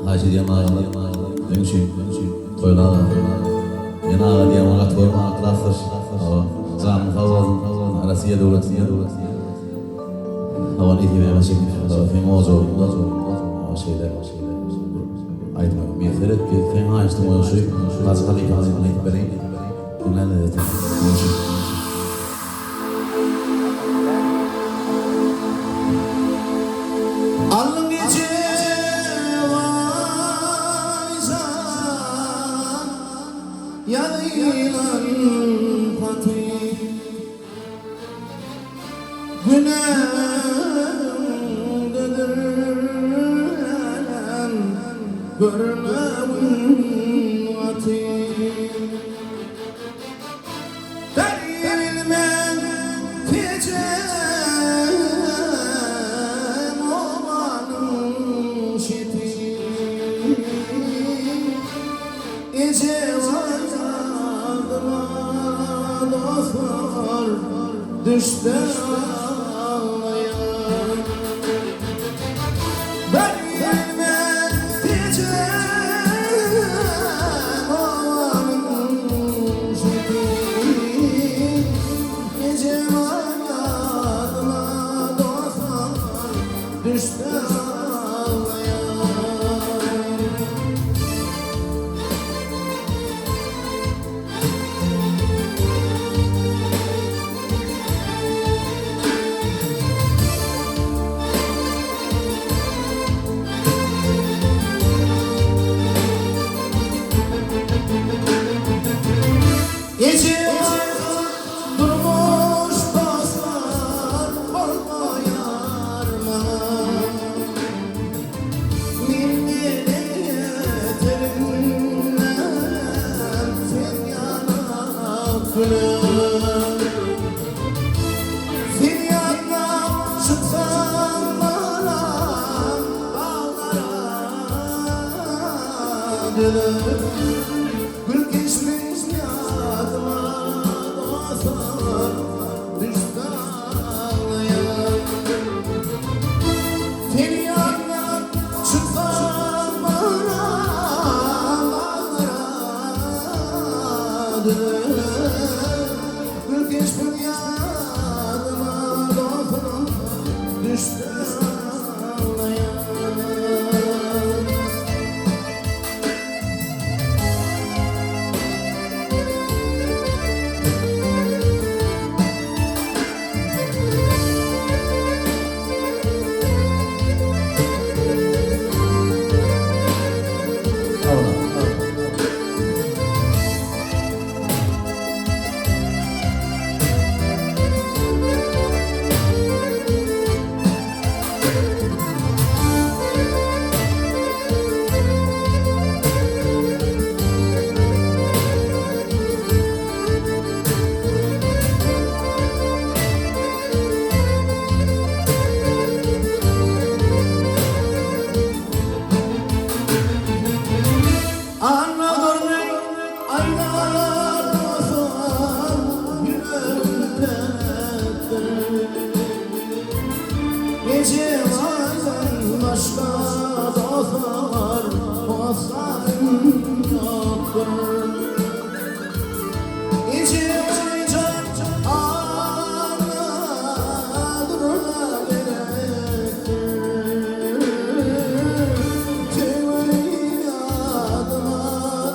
Hacı Yaman'ın dönüşü, toylar, Yana diye bana torma atrafır, canım fazla, arasıya devletiye, havan ihtimaya başlayıp, fena olacak, şeyler, aytmıyorum, yeter et ki, fena açtım o şey, bazı halifazı anlayıp vereyim, dinlerle de dönüşü. Yanılan pati günahımdadır görmem vati verilmem diyeceğim olanın şiti dostlar düştü ağlayan ben gelmem diyeceğim ağlamın şekil gecem ayağıma dostlar düştü ağlayan durmuş dostlar olma yarma minnet yeterimden sen yanaklar sen yanak çıksan bana bağlara dönür gül geçmiş yadıma dostlar düştü ağlayan seni yandan çıksan bana bağlara döner gül geçmiş yadıma dostlar düştü ağlayan Gece vardan başka dostlar olsan yoktur Gece vardan ağladırına gerektir Tevri adıma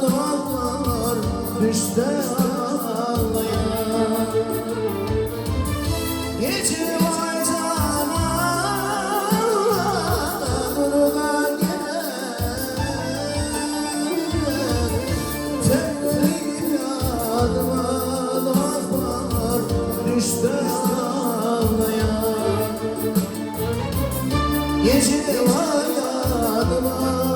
dostlar düştü ağlayan Gece düştü ağlayan Gece var yadıma